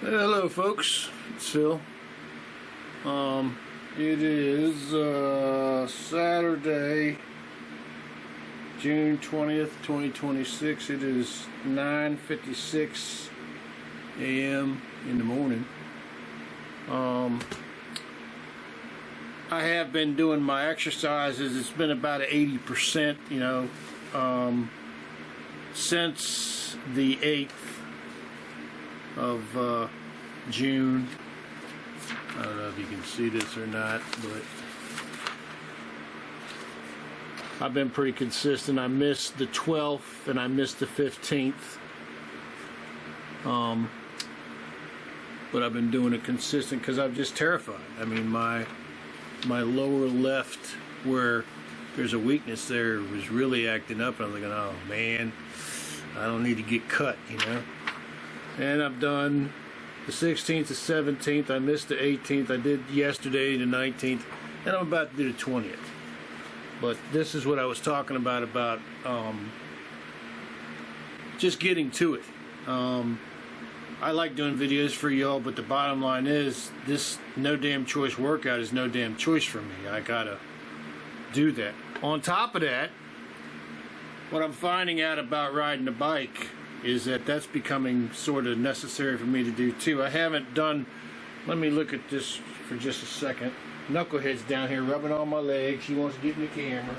Hello folks, it's Phil. It is Saturday, June 20th, 2026. It is 9:56 a.m. in the morning. I have been doing my exercises. It's been about 80%, since the 8th of June. I don't know if you can see this or not, but I've been pretty consistent. I missed the 12th and I missed the 15th, but I've been doing it consistent because I'm just terrified. I mean, my lower left, where there's a weakness there, was really acting up, and I'm thinking, oh man, I don't need to get cut, And I've done the 16th, the 17th, I missed the 18th, I did yesterday the 19th, and I'm about to do the 20th. But this is what I was talking about just getting to it. I like doing videos for y'all, but the bottom line is, this no damn choice workout is no damn choice for me. I gotta do that. On top of that, what I'm finding out about riding a bike is that that's becoming sort of necessary for me to do too. I haven't done, let me look at this for just a second. Knucklehead's down here rubbing on my legs. He wants to get in the camera.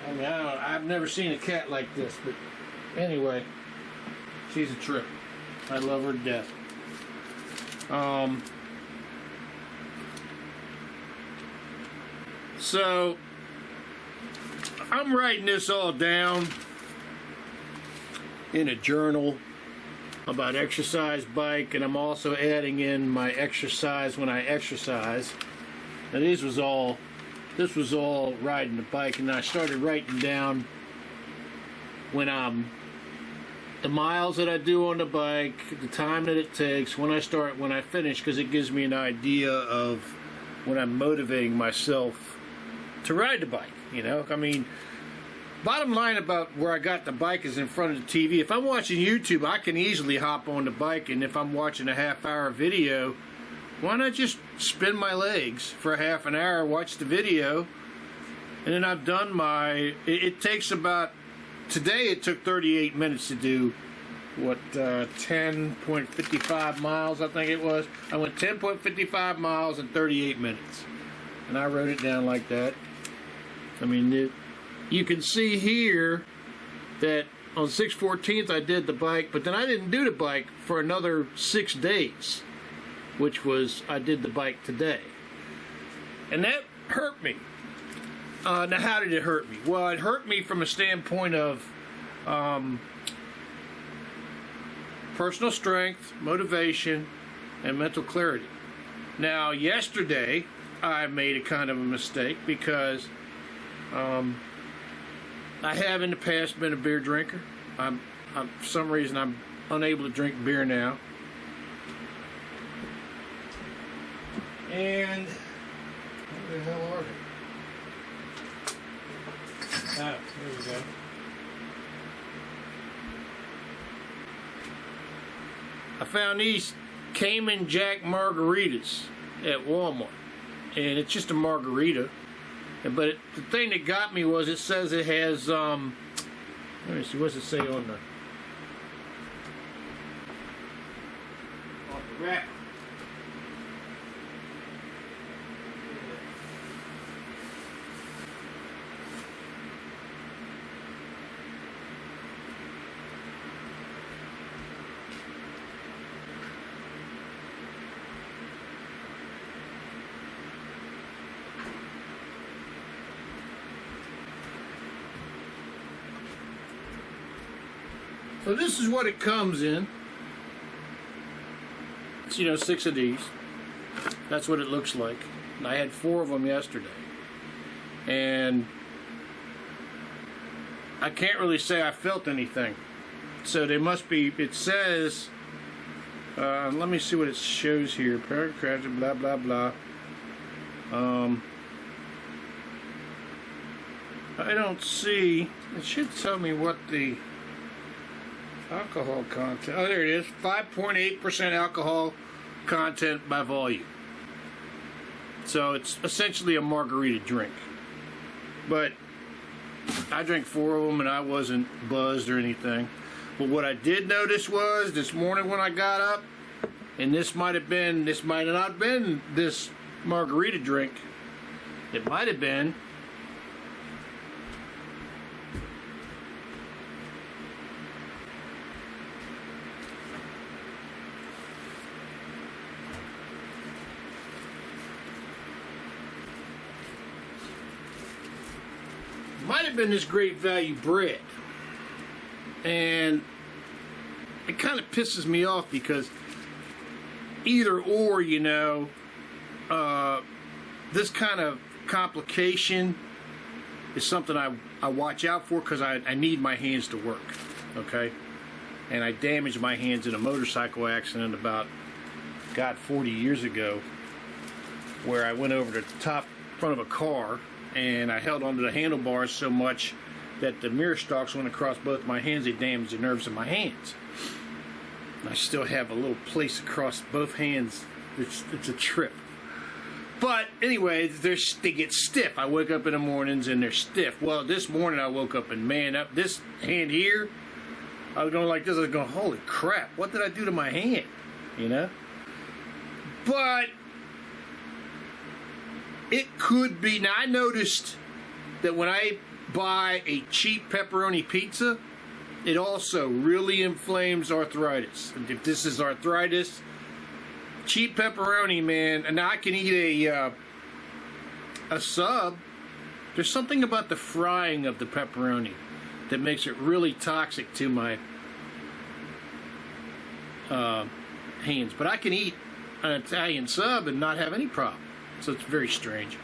I mean, I've never seen a cat like this, but anyway, she's a trip. I love her to death. So I'm writing this all down in a journal about exercise bike, and I'm also adding in my exercise when I exercise. Now this was all riding the bike, and I started writing down when the miles that I do on the bike, the time that it takes, when I start, when I finish, because it gives me an idea of when I'm motivating myself to ride the bike. I mean, bottom line about where I got the bike is in front of the TV. If I'm watching YouTube, I can easily hop on the bike, and if I'm watching a half-hour video, why not just spin my legs for a half an hour, watch the video, and then I've done it takes about, today it took 38 minutes to do, 10.55 miles, I think it was. I went 10.55 miles in 38 minutes, and I wrote it down like that. I mean, you can see here that on 6/14 I did the bike, but then I didn't do the bike for another 6 days, which was, I did the bike today. And that hurt me. Now, how did it hurt me? Well, it hurt me from a standpoint of personal strength, motivation, and mental clarity. Now, yesterday, I made a kind of a mistake because I have in the past been a beer drinker. For some reason, I'm unable to drink beer now. And where the hell are they? Ah, there we go. I found these Cayman Jacks Margaritas at Walmart, and it's just a margarita. But the thing that got me was, it says it has, let me see, what's it say on the wrap? So this is what it comes in. It's, 6 of these. That's what it looks like. And I had 4 of them yesterday. And I can't really say I felt anything. So they must be, it says, let me see what it shows here. Paragraph, blah, blah, blah. I don't see, it should tell me what the Alcohol content. Oh, there it is. 5.8% alcohol content by volume. So it's essentially a margarita drink. But I drank 4 of them and I wasn't buzzed or anything. But what I did notice was this morning when I got up, and this might have not been this margarita drink. It might have been this great value bread. And it kind of pisses me off because either or, you know, this kind of complication is something I watch out for because I need my hands to work, okay? And I damaged my hands in a motorcycle accident about, 40 years ago, where I went over the top front of a car and I held onto the handlebars so much that the mirror stalks went across both my hands. They damaged the nerves in my hands. I still have a little place across both hands. It's a trip. But anyway, they get stiff. I wake up in the mornings and they're stiff. Well, this morning I woke up and man, up this hand here, I was going like this. I was going, holy crap, what did I do to my hand? You know? But it could be. Now, I noticed that when I buy a cheap pepperoni pizza, it also really inflames arthritis. And if this is arthritis, cheap pepperoni, man, and now I can eat a sub. There's something about the frying of the pepperoni that makes it really toxic to my hands. But I can eat an Italian sub and not have any problem. So it's very strange.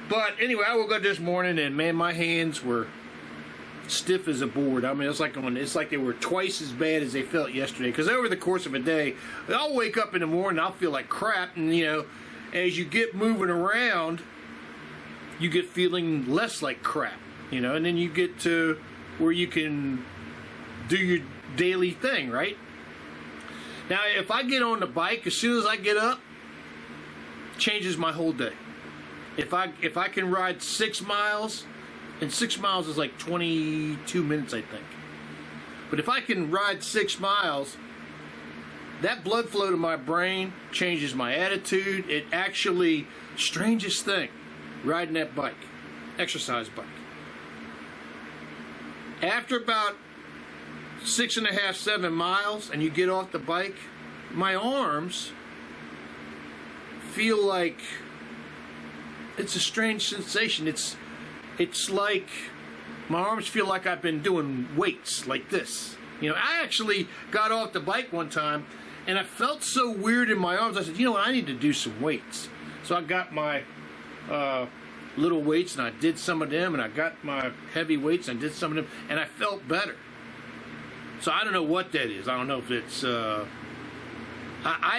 But anyway, I woke up this morning and man, my hands were stiff as a board. I mean, it's like they were twice as bad as they felt yesterday. Because over the course of a day, I'll wake up in the morning, I'll feel like crap, and you know, as you get moving around, you get feeling less like crap. You know, and then you get to where you can do your daily thing, right? Now, if I get on the bike, as soon as I get up, changes my whole day. If I can ride 6 miles, and 6 miles is like 22 minutes, I think. But if I can ride 6 miles, that blood flow to my brain changes my attitude. It actually, strangest thing, riding that bike, exercise bike. After about 6.5, 7 miles, and you get off the bike, my arms feel like, it's a strange sensation. It's like my arms feel like I've been doing weights like this. You know, I actually got off the bike one time and I felt so weird in my arms. I said, you know what, I need to do some weights. So I got my little weights and I did some of them, and I got my heavy weights and I did some of them, and I felt better. So I don't know what that is. I don't know if it's I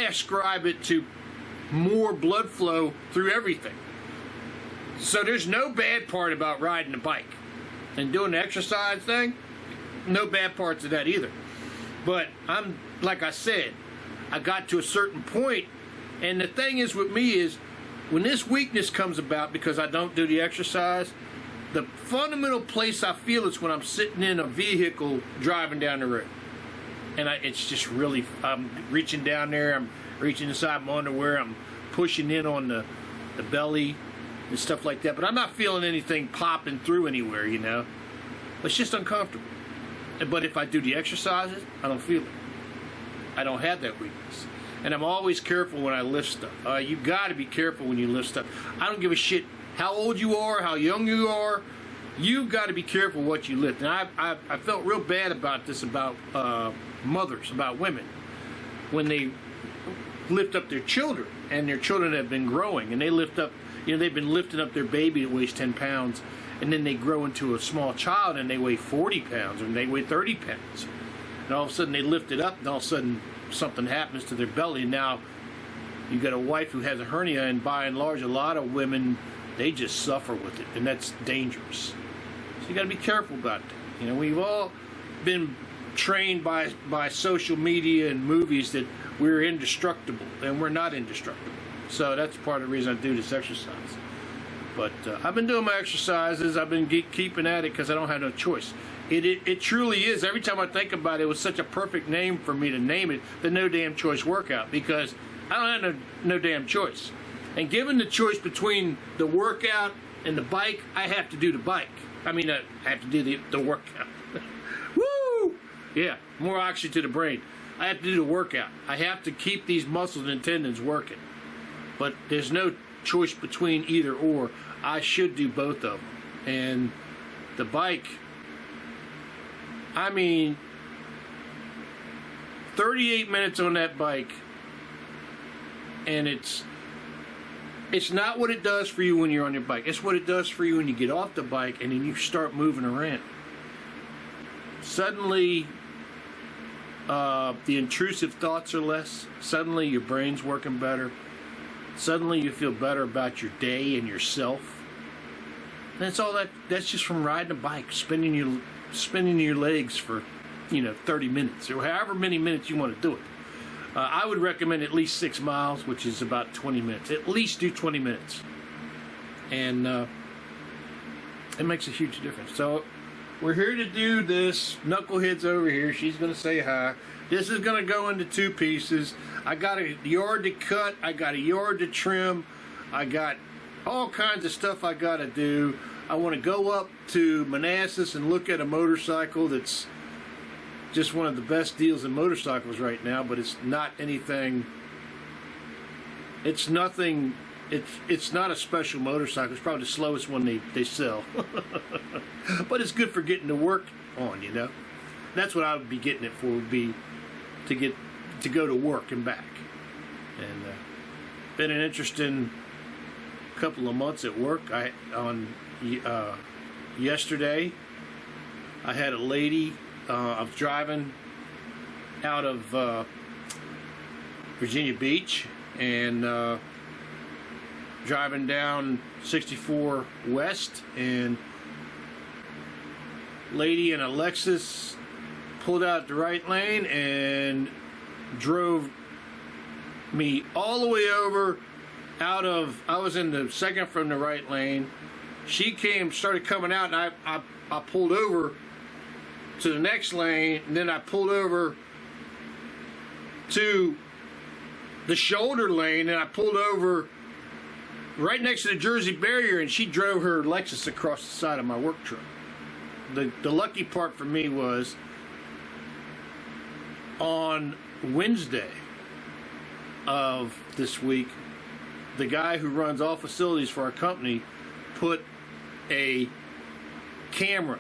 ascribe it to more blood flow through everything. So there's no bad part about riding a bike and doing the exercise thing. No bad parts of that either. But like I said, I got to a certain point, and the thing is with me is when this weakness comes about because I don't do the exercise, the fundamental place I feel is when I'm sitting in a vehicle driving down the road. And it's just really, I'm reaching down there, I'm reaching inside my underwear, I'm pushing in on the belly and stuff like that, but I'm not feeling anything popping through anywhere, you know. It's just uncomfortable. But if I do the exercises, I don't feel it. I don't have that weakness. And I'm always careful when I lift stuff. You got to be careful when you lift stuff. I don't give a shit how old you are, how young you are. You've got to be careful what you lift. And I felt real bad about this, about mothers, about women, when they lift up their children, and their children have been growing, and they lift up, you know, they've been lifting up their baby that weighs 10 pounds, and then they grow into a small child, and they weigh 40 pounds, or they weigh 30 pounds. And all of a sudden they lift it up, and all of a sudden something happens to their belly, and now you got a wife who has a hernia, and by and large, a lot of women, they just suffer with it, and that's dangerous. So you got to be careful about that. You know, we've all been trained by social media and movies that we're indestructible, and we're not indestructible. So that's part of the reason I do this exercise. But I've been doing my exercises. I've been keeping at it because I don't have no choice. It truly is. Every time I think about it, it was such a perfect name for me to name it, the No Damn Choice Workout, because I don't have no damn choice. And given the choice between the workout and the bike, I have to do the bike. I mean, I have to do the workout. Woo! Yeah, more oxygen to the brain. I have to do the workout. I have to keep these muscles and tendons working. But there's no choice between either or. I should do both of them. And the bike, I mean, 38 minutes on that bike, and it's not what it does for you when you're on your bike. It's what it does for you when you get off the bike and then you start moving around. Suddenly, the intrusive thoughts are less. Suddenly, your brain's working better. Suddenly, you feel better about your day and yourself. And that's all that's just from riding a bike, spinning your legs for, 30 minutes or however many minutes you want to do it. I would recommend at least 6 miles, which is about 20 minutes. At least do 20 minutes. And it makes a huge difference. So we're here to do this. Knucklehead's over here. She's going to say hi. This is going to go into 2 pieces. I got a yard to cut. I got a yard to trim. I got all kinds of stuff I got to do. I want to go up to Manassas and look at a motorcycle that's just one of the best deals in motorcycles right now, but it's not anything. It's nothing. It's not a special motorcycle. It's probably the slowest one they sell. But it's good for getting to work on, That's what I would be getting it for, would be to go to work and back. And been an interesting couple of months at work. Yesterday, I had a lady. I was driving out of Virginia Beach and driving down 64 West, and lady in a Lexus pulled out the right lane and drove me all the way over I was in the second from the right lane. She started coming out, and I pulled over to the next lane, and then I pulled over to the shoulder lane, and I pulled over right next to the Jersey barrier, and she drove her Lexus across the side of my work truck. The lucky part for me was on Wednesday of this week, the guy who runs all facilities for our company put a camera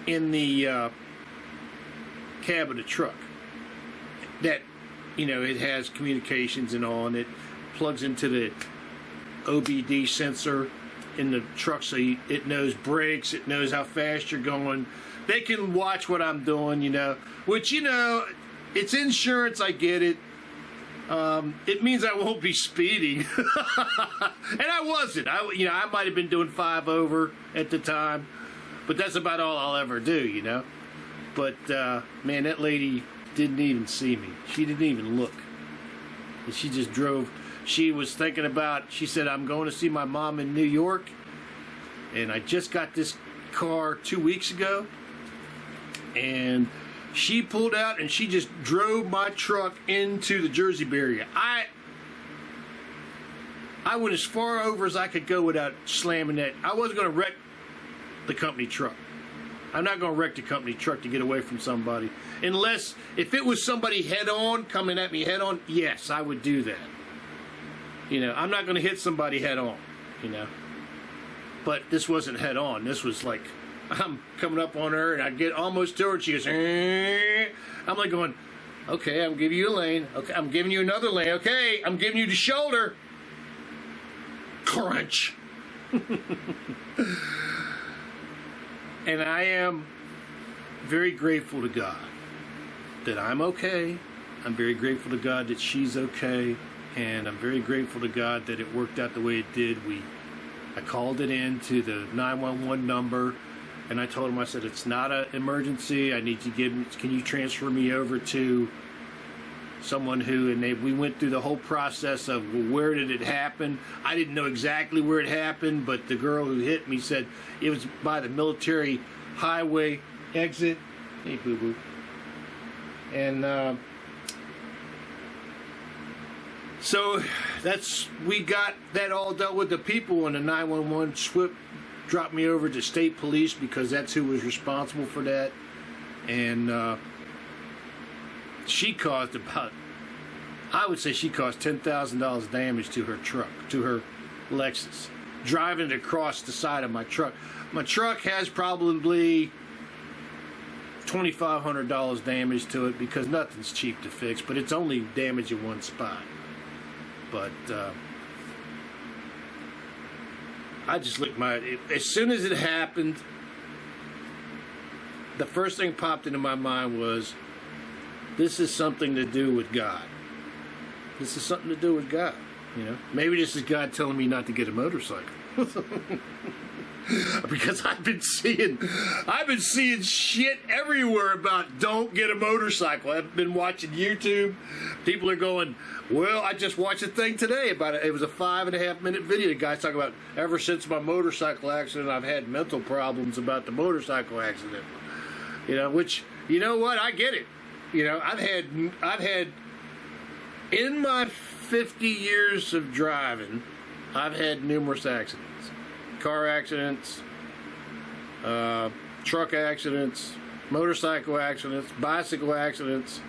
in the cab of the truck that, it has communications and all, and it plugs into the OBD sensor in the truck, so it knows brakes, it knows how fast you're going. They can watch what I'm doing, which, it's insurance, I get it. It means I won't be speeding. And I wasn't. I might have been doing 5 over at the time, but that's about all I'll ever do, But, man, that lady didn't even see me. She didn't even look. And she just drove. She was thinking she said, I'm going to see my mom in New York, and I just got this car 2 weeks ago, and she pulled out and she just drove my truck into the Jersey barrier. I went as far over as I could go without slamming that. I wasn't going to wreck the company truck. I'm not going to wreck the company truck to get away from somebody. Unless, if it was somebody head on, coming at me head on, yes, I would do that. I'm not going to hit somebody head on, But this wasn't head on. This was like, I'm coming up on her, and I get almost to her, and she goes, I'm like going, okay, I'm giving you a lane. Okay, I'm giving you another lane. Okay, I'm giving you the shoulder. Crunch. And I am very grateful to God that I'm okay. I'm very grateful to God that she's okay. And I'm very grateful to God that it worked out the way it did. I called it in to the 911 number, And I told him, I said, it's not an emergency. I need to can you transfer me over to someone who, and we went through the whole process of, well, where did it happen? I didn't know exactly where it happened, but the girl who hit me said it was by the military highway exit. Hey, boo-boo. And so we got that all dealt with. The people in the 911 dropped me over to state police because that's who was responsible for that. And she caused I would say she caused $10,000 damage to her truck, to her Lexus, driving it across the side of my truck. My truck has probably $2,500 damage to it because nothing's cheap to fix, but it's only damage in one spot. But I just looked as soon as it happened, the first thing popped into my mind was, this is something to do with God. This is something to do with God, you know. Maybe this is God telling me not to get a motorcycle. Because I've been seeing shit everywhere about don't get a motorcycle. I've been watching YouTube. People are going, well, I just watched a thing today about it. It was a 5.5-minute video. The guy's talking about, ever since my motorcycle accident, I've had mental problems about the motorcycle accident. You know, which, you know what, I get it. You know, I've had in my 50 years of driving, I've had numerous accidents. Car accidents, truck accidents, motorcycle accidents, bicycle accidents,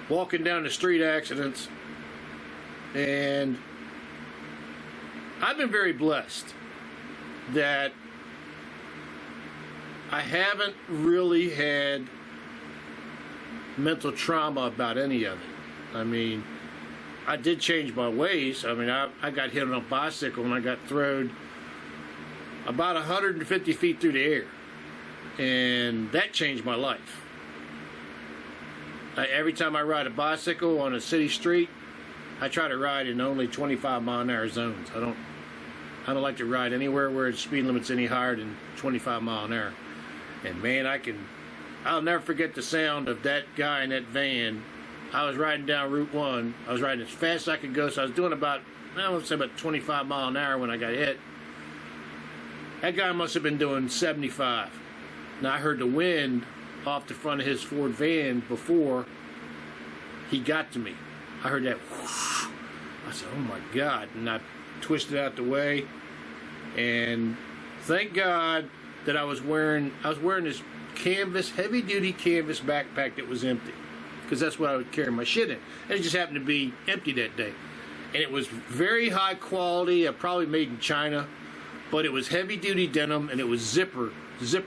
walking down the street accidents, and I've been very blessed that I haven't really had mental trauma about any of it. I mean, I did change my ways. I mean, I got hit on a bicycle and I got thrown about 150 feet through the air, and that changed my life. Every time I ride a bicycle on a city street, I try to ride in only 25-mile-an-hour zones. I don't like to ride anywhere where the speed limit's any higher than 25 mile an hour. And man, I'll never forget the sound of that guy in that van. I was riding down Route 1. I was riding as fast as I could go, so I was doing about 25 mile an hour when I got hit. That guy must have been doing 75. Now, I heard the wind off the front of his Ford van before he got to me. I heard that whoosh. I said, oh my God. And I twisted out the way. And thank God that I was wearing this heavy-duty canvas backpack that was empty. Because that's what I would carry my shit in. And it just happened to be empty that day. And it was very high quality, probably made in China. But it was heavy-duty denim, and it was zipper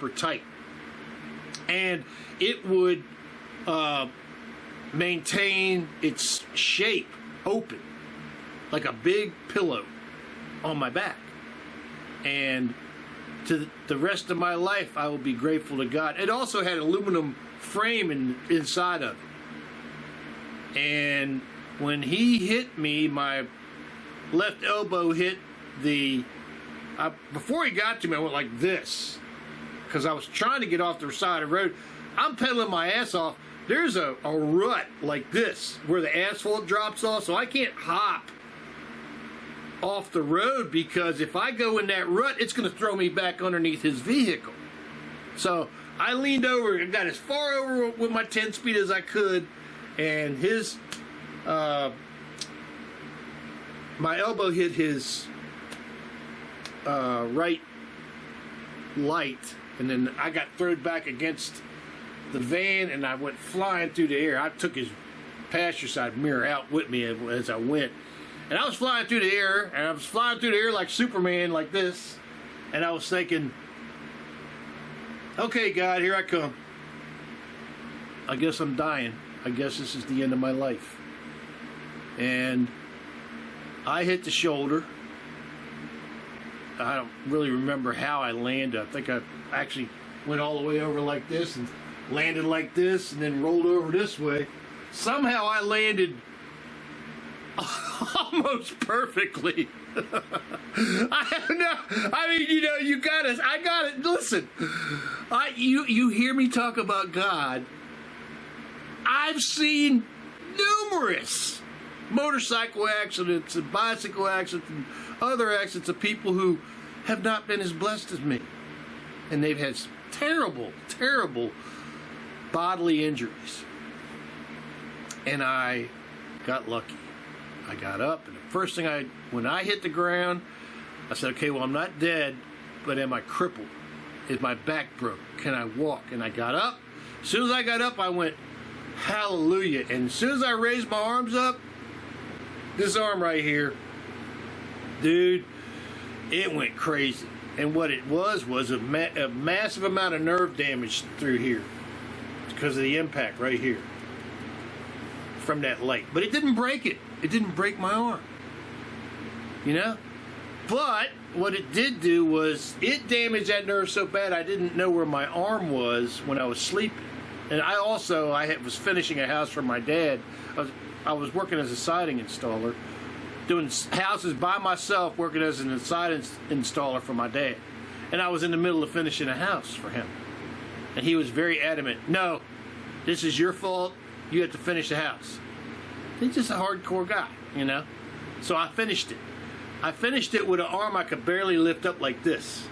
tight. And it would maintain its shape open, like a big pillow on my back. And to the rest of my life, I will be grateful to God. It also had aluminum frame inside of it. And when he hit me, my left elbow hit before he got to me, I went like this, because I was trying to get off the side of the road. I'm pedaling my ass off. There's a rut like this where the asphalt drops off, so I can't hop off the road, because if I go in that rut, it's going to throw me back underneath his vehicle. So I leaned over and got as far over with my 10-speed as I could, and my elbow hit his right light, and then I got thrown back against the van, and I went flying through the air. I took his passenger side mirror out with me as I went, and I was flying through the air, like Superman, like this, and I was thinking, okay, God, here I come. I guess I'm dying. I guess this is the end of my life. And I hit the shoulder. I don't really remember how I landed. I think I actually went all the way over like this and landed like this and then rolled over this way. Somehow I landed almost perfectly. I mean, you know, I got it. Listen, you hear me talk about God. I've seen numerous motorcycle accidents and bicycle accidents and other accidents of people who have not been as blessed as me. And they've had terrible, terrible bodily injuries. And I got lucky. I got up, and the first thing when I hit the ground, I said, okay, well, I'm not dead, but am I crippled? Is my back broke? Can I walk? And I got up. As soon as I got up, I went, hallelujah. And as soon as I raised my arms up, this arm right here, dude, it went crazy. And what it was a massive amount of nerve damage through here because of the impact right here from that light. But it didn't break it. It didn't break my arm. You know? But what it did do was it damaged that nerve so bad I didn't know where my arm was when I was sleeping. And I was finishing a house for my dad. I was working as a siding installer, doing houses by myself, working as an siding installer for my dad. And I was in the middle of finishing a house for him. And he was very adamant, no, this is your fault. You have to finish the house. He's just a hardcore guy, you know. So I finished it. I finished it with an arm I could barely lift up like this.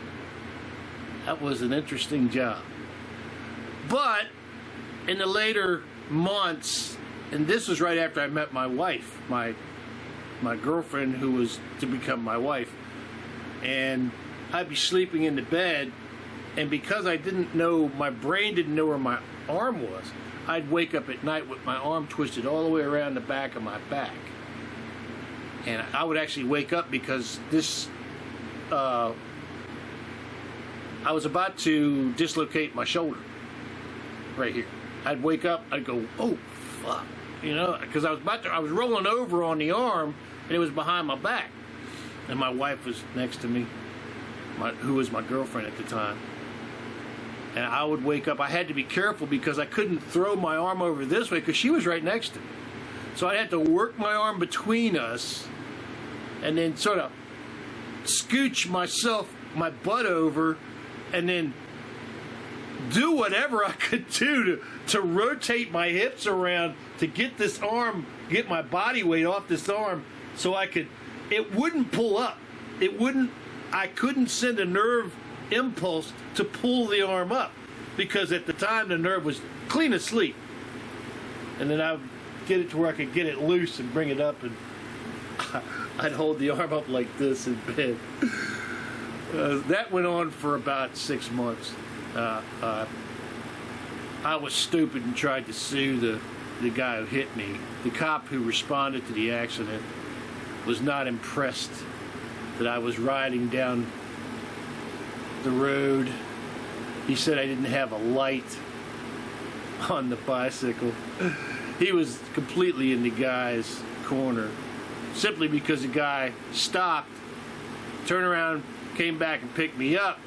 That was an interesting job. But in the later months, and this was right after I met my wife, my girlfriend who was to become my wife, and I'd be sleeping in the bed, and because I didn't know, my brain didn't know where my arm was, I'd wake up at night with my arm twisted all the way around the back of my back. And I would actually wake up because I was about to dislocate my shoulder right here. I'd wake up, I'd go, oh, fuck, you know, because I was rolling over on the arm, and it was behind my back. And my wife was next to me, who was my girlfriend at the time. And I would wake up. I had to be careful because I couldn't throw my arm over this way because she was right next to me. So I had to work my arm between us and then sort of scooch my butt over, and then do whatever I could do to rotate my hips around to get this arm, get my body weight off this arm so it wouldn't pull up. I couldn't send a nerve impulse to pull the arm up because at the time the nerve was clean asleep. And then I would get it to where I could get it loose and bring it up, and I'd hold the arm up like this in bed. That went on for about 6 months. I was stupid and tried to sue the guy who hit me. The cop who responded to the accident was not impressed that I was riding down the road. He said I didn't have a light on the bicycle. He was completely in the guy's corner simply because the guy stopped, turned around, came back and picked me up.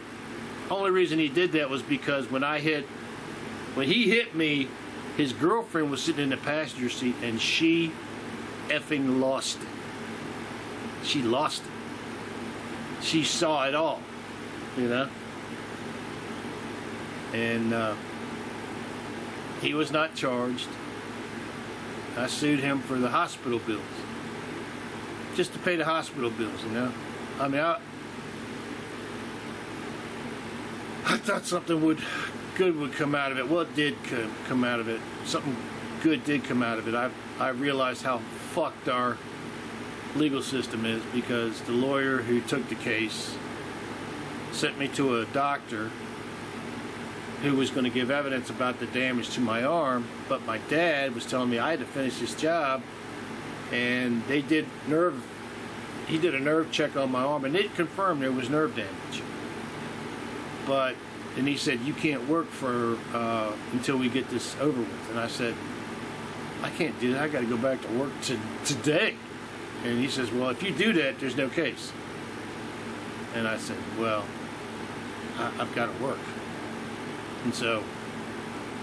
Only reason he did that was because when he hit me, his girlfriend was sitting in the passenger seat and she effing lost it. She lost it. She saw it all, you know? And he was not charged. I sued him for the hospital bills. Just to pay the hospital bills, you know? I mean, I thought something good would come out of it. Well, it did come out of it. Something good did come out of it. I realized how fucked our legal system is because the lawyer who took the case sent me to a doctor who was going to give evidence about the damage to my arm, but my dad was telling me I had to finish this job, and he did a nerve check on my arm, and it confirmed there was nerve damage. And he said, you can't work until we get this over with. And I said, I can't do that. I got to go back to work today. And he says, well, if you do that, there's no case. And I said, well, I've got to work. And so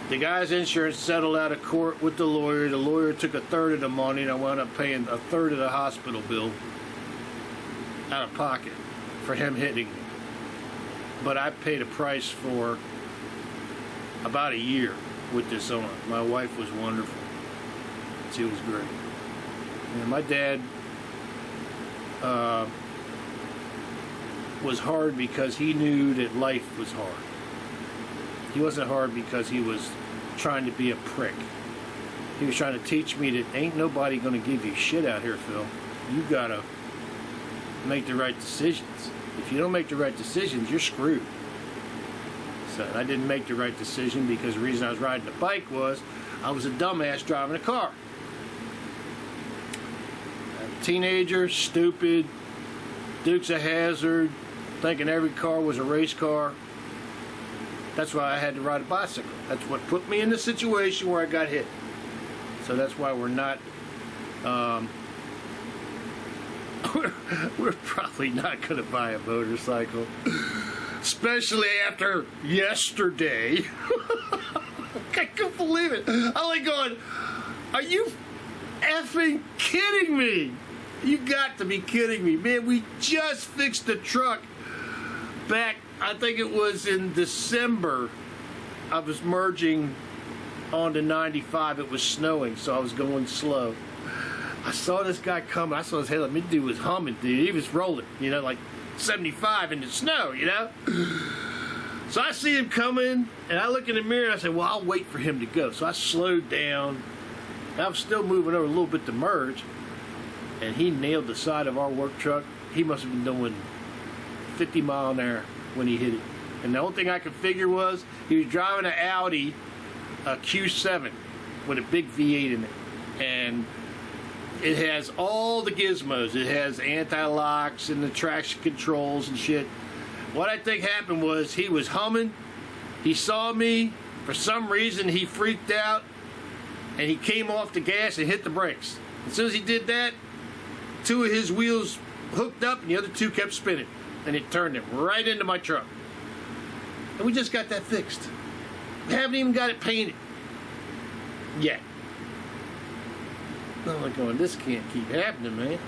The guy's insurance settled out of court with the lawyer. The lawyer took a third of the money, and I wound up paying a third of the hospital bill out of pocket for him hitting me. But I paid a price for about a year with this on. My wife was wonderful. She was great. And my dad was hard because he knew that life was hard. He wasn't hard because he was trying to be a prick. He was trying to teach me that ain't nobody going to give you shit out here, Phil. You got to make the right decisions. If you don't make the right decisions, you're screwed. So I didn't make the right decision because the reason I was riding the bike was I was a dumbass driving a car. A teenager, stupid, Dukes of Hazzard, thinking every car was a race car. That's why I had to ride a bicycle. That's what put me in the situation where I got hit. So that's why we're not, we're probably not going to buy a motorcycle. Especially after yesterday. I couldn't believe it. I'm like going, are you effing kidding me? You got to be kidding me. Man, we just fixed the truck back, I think it was in December. I was merging onto 95. It was snowing, so I was going slow. I saw this guy coming. I saw his head. Mid dude was humming, dude. He was rolling, like 75 in the snow, So I see him coming, and I look in the mirror, and I say, well, I'll wait for him to go. So I slowed down. I was still moving over a little bit to merge, and he nailed the side of our work truck. He must have been doing 50 mile an hour when he hit it. And the only thing I could figure was he was driving an Audi Q7 with a big V8 in it. And it has all the gizmos. It has anti-locks and the traction controls and shit. What I think happened was he was humming. He saw me. For some reason, he freaked out. And he came off the gas and hit the brakes. As soon as he did that, two of his wheels hooked up and the other two kept spinning. And it turned him right into my truck. And we just got that fixed. We haven't even got it painted yet. I'm like going, this can't keep happening, man.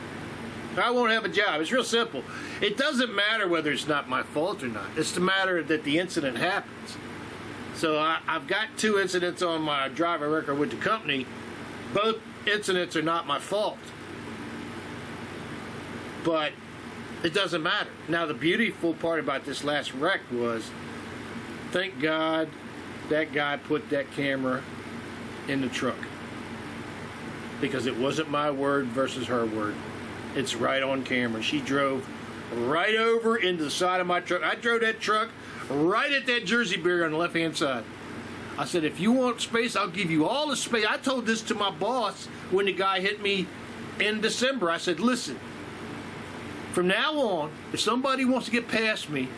I won't have a job. It's real simple. It doesn't matter whether it's not my fault or not. It's the matter that the incident happens. So I've got 2 incidents on my driver record with the company. Both incidents are not my fault. But it doesn't matter. Now, the beautiful part about this last wreck was, thank God that guy put that camera in the truck. Because it wasn't my word versus her word. It's right on camera. She drove right over into the side of my truck. I drove that truck right at that Jersey barrier on the left-hand side. I said, if you want space, I'll give you all the space. I told this to my boss when the guy hit me in December. I said, listen, from now on, if somebody wants to get past me,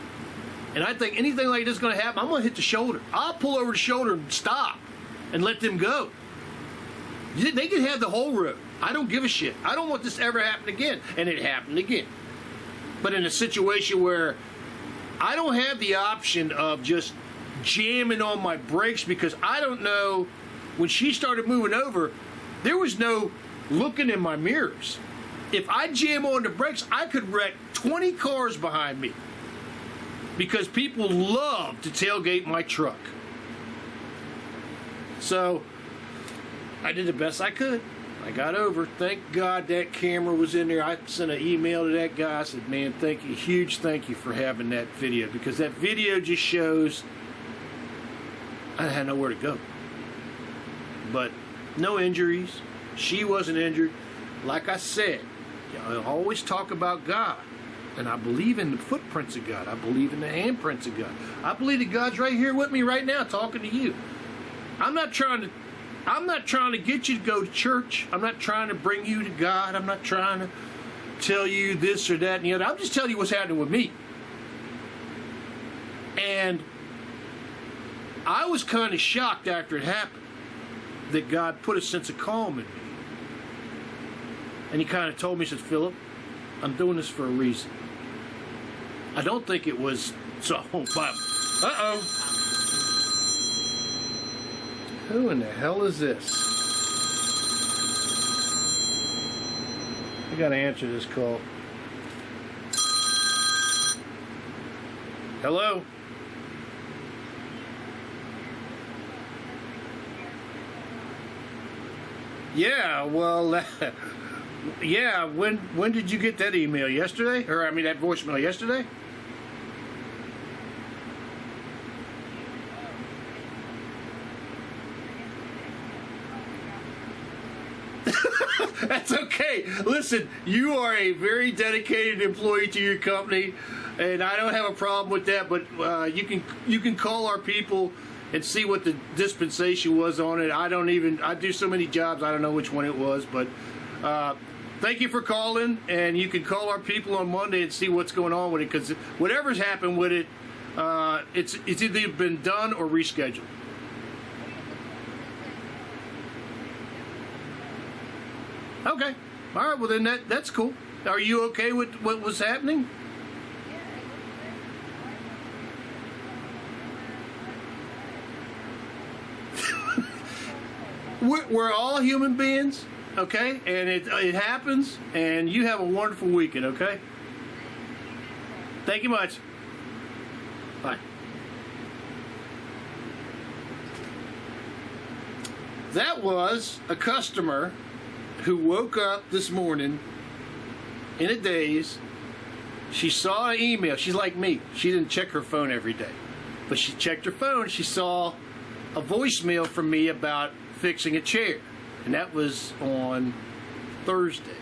and I think anything like this is going to happen, I'm going to hit the shoulder. I'll pull over the shoulder and stop and let them go. They can have the whole road. I don't give a shit. I don't want this to ever happen again. And it happened again. But in a situation where I don't have the option of just jamming on my brakes, because I don't know, when she started moving over, there was no looking in my mirrors. If I jam on the brakes, I could wreck 20 cars behind me. Because people love to tailgate my truck. So I did the best I could. I got over. Thank God that camera was in there. I sent an email to that guy. I said, man, thank you. Huge thank you for having that video. Because that video just shows I had nowhere to go. But no injuries. She wasn't injured. Like I said, I always talk about God. And I believe in the footprints of God. I believe in the handprints of God. I believe that God's right here with me right now talking to you. I'm not trying to get you to go to church. I'm not trying to bring you to God. I'm not trying to tell you this or that and the other. I'm just telling you what's happening with me. And I was kind of shocked after it happened that God put a sense of calm in me. And he kind of told me, he said, Philip, I'm doing this for a reason. I don't think it was so. Uh-oh. Who in the hell is this? I gotta answer this call. Hello? Yeah, well, yeah, when did you get that email? Yesterday? Or, I mean, that voicemail yesterday? That's okay. Listen, you are a very dedicated employee to your company, and I don't have a problem with that. But you can call our people and see what the dispensation was on it. I do so many jobs, I don't know which one it was. But thank you for calling, and you can call our people on Monday and see what's going on with it, because whatever's happened with it, it's either been done or rescheduled. Okay. All right, well then that's cool. Are you okay with what was happening? We're all human beings, okay? And it happens, and you have a wonderful weekend, okay? Thank you much. Bye. That was a customer who woke up this morning in a daze. She saw an email. She's like me. She didn't check her phone every day. But she checked her phone. She saw a voicemail from me about fixing a chair. And that was on Thursday.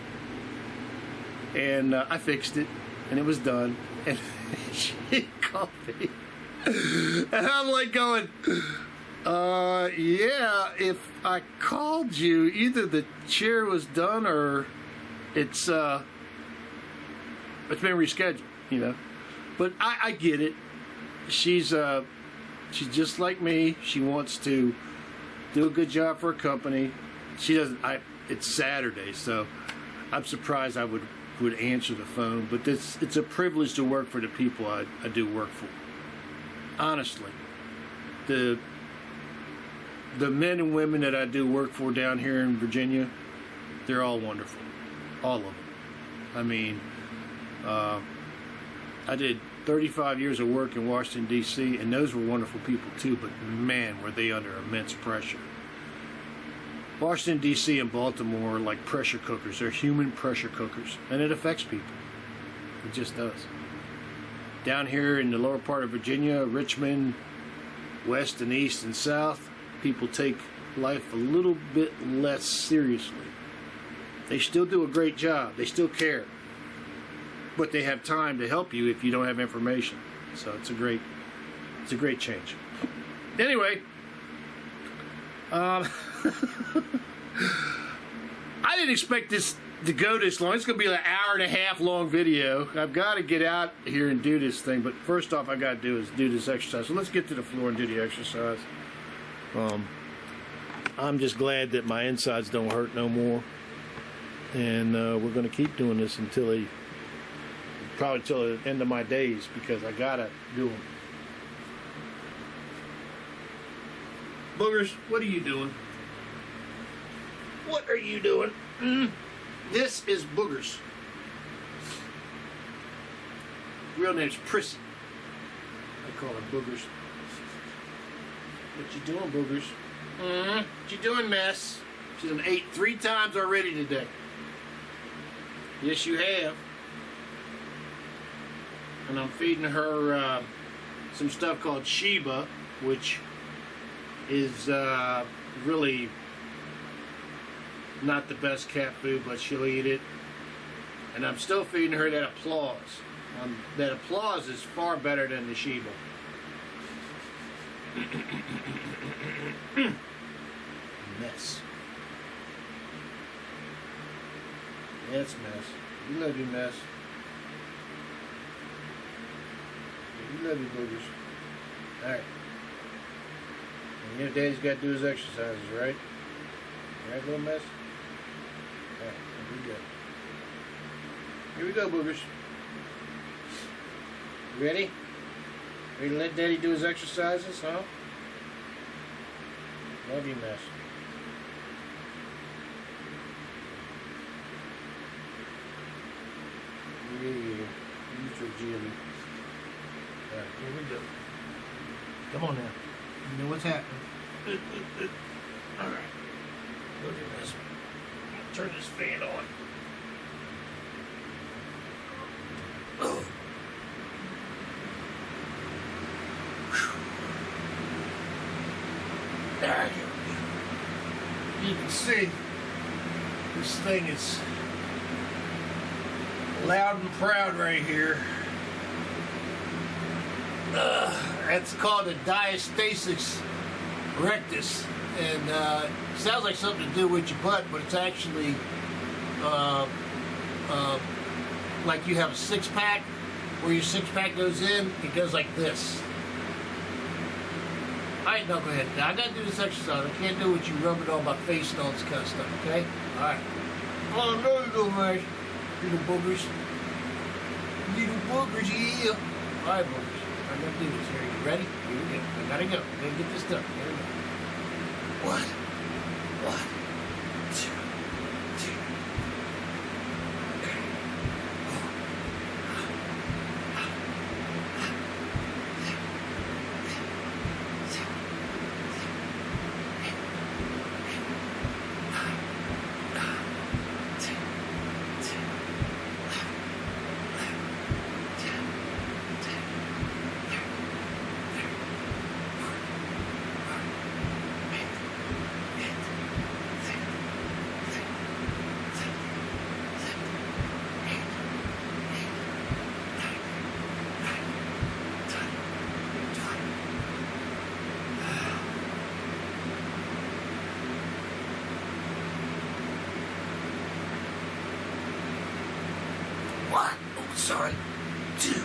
And I fixed it. And it was done. And she called me. And I'm like going, yeah, if I called you, either the chair was done or it's been rescheduled, you know. But I get it. She's just like me. She wants to do a good job for her company. She doesn't. It's Saturday, so I'm surprised I would answer the phone. But it's a privilege to work for the people I do work for. Honestly, the men and women that I do work for down here in Virginia, they're all wonderful. All of them. I mean, I did 35 years of work in Washington, D.C., and those were wonderful people too, but man, were they under immense pressure. Washington, D.C. and Baltimore are like pressure cookers. They're human pressure cookers, and it affects people. It just does. Down here in the lower part of Virginia, Richmond, west and east and south, people take life a little bit less seriously. They still do a great job. They still care. But they have time to help you if you don't have information. So it's a great change. Anyway, I didn't expect this to go this long. It's going to be an hour and a half long video. I've got to get out here and do this thing. But first off, I got to do is do this exercise. So let's get to the floor and do the exercise. I'm just glad that my insides don't hurt no more. And we're going to keep doing this probably till the end of my days, because I got to do them. Boogers, what are you doing? What are you doing? This is Boogers. Real name's Prissy. I call her Boogers. What you doing, Boogers? What you doing, Mess? She's been ate 3 times already today. Yes, you have. And I'm feeding her some stuff called Sheba, which is really not the best cat food, but she'll eat it. And I'm still feeding her that Applause. That Applause is far better than the Sheba. Mess. Yes, Mess. You love you, Mess. You love you, Boogers. Alright. And you know Daddy's got to do his exercises, right? Right, little Mess? Alright, here we go. Here we go, Boogers. Ready? Ready to let Daddy do his exercises, huh? Love you, miss. Yeah, you for Jimmy. Alright, here we go. Come on now. You know what's happening. Alright. Look at this. Turn this fan on. Oh. There you can see this thing is loud and proud right here. It's called a diastasis rectus, and sounds like something to do with your butt, but it's actually like you have a six-pack. Where your six-pack goes in, it goes like this. Alright, knucklehead. Now I gotta do this exercise. I can't do what you rub it on my face and all this kind of stuff, okay? Alright. Oh, no, you go, man. Little boogers. Little boogers, yeah. Alright, boogers. I'm gonna do this. Here, you ready? Here we go. We gotta go. We gotta get this done. Here we go. One. Two. One. Oh, sorry. Two.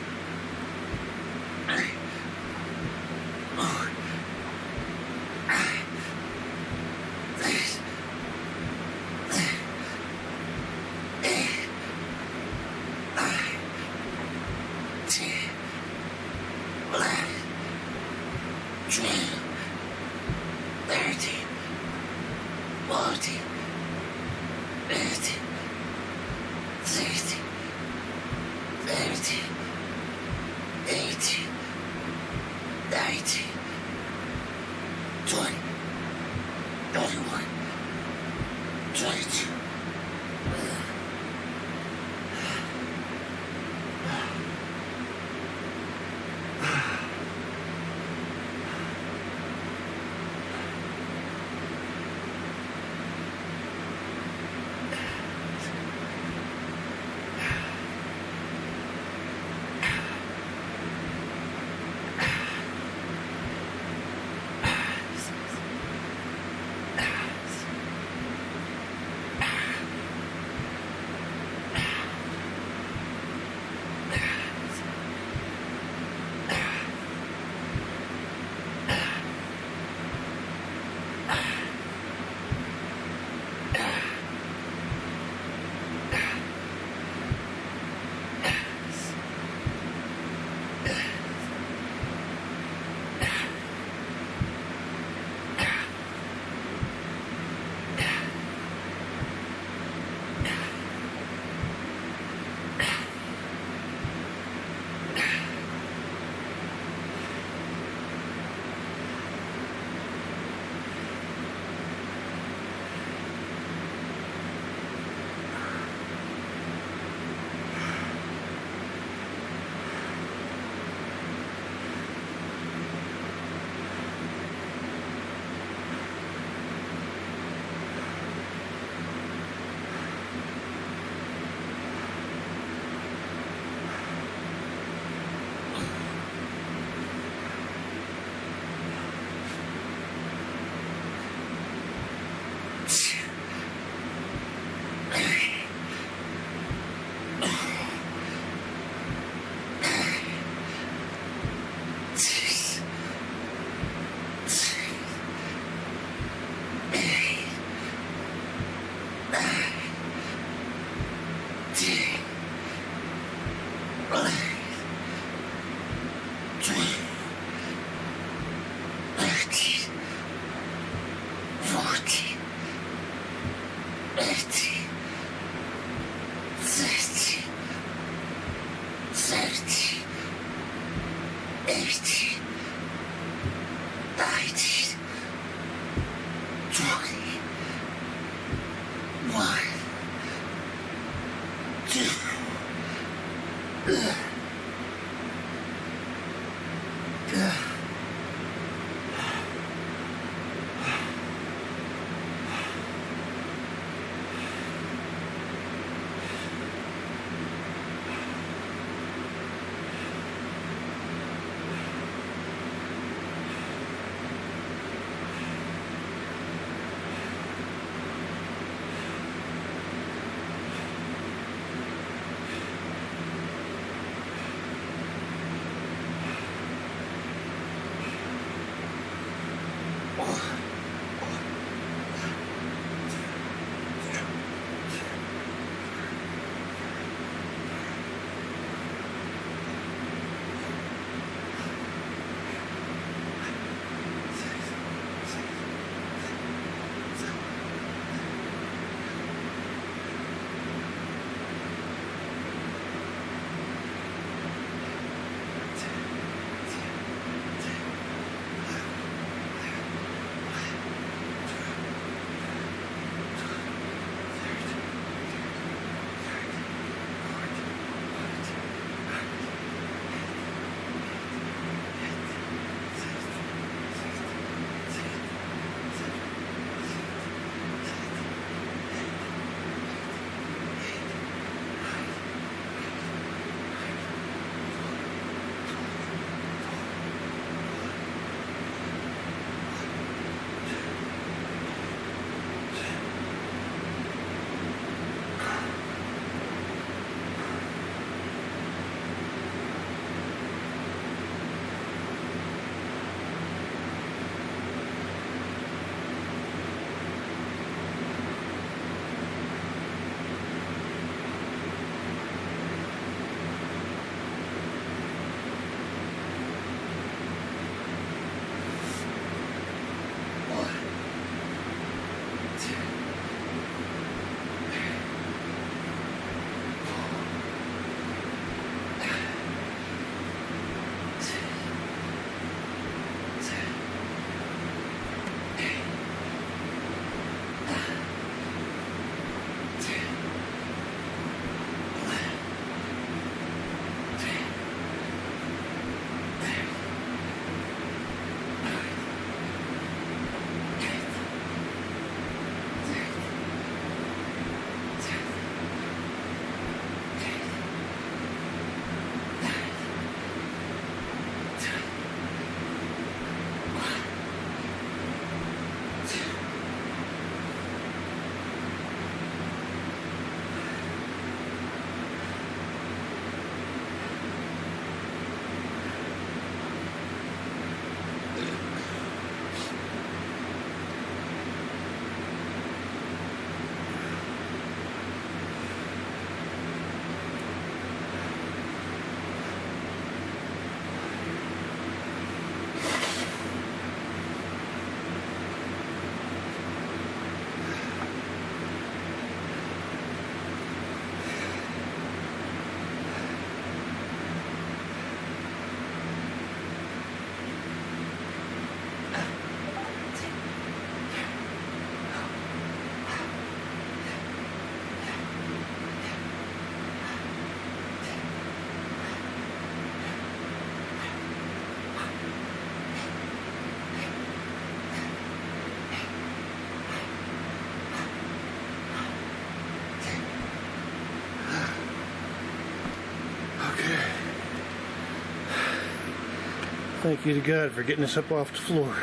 Thank you to God for getting us up off the floor.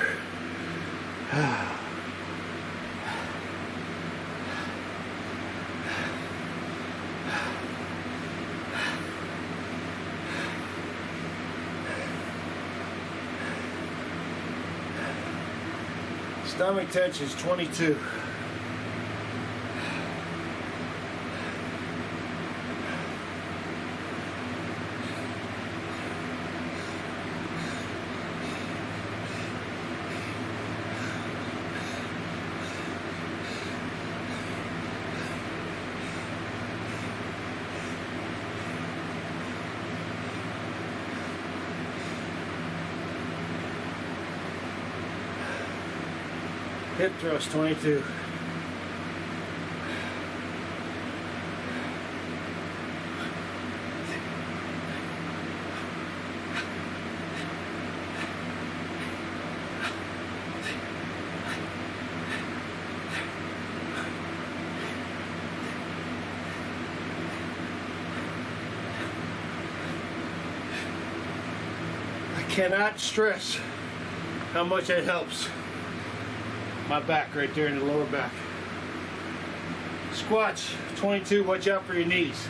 Stomach tension is 22. Hip thrust 22. cannot stress how much that helps my back right there in the lower back. Squats, 22, watch out for your knees.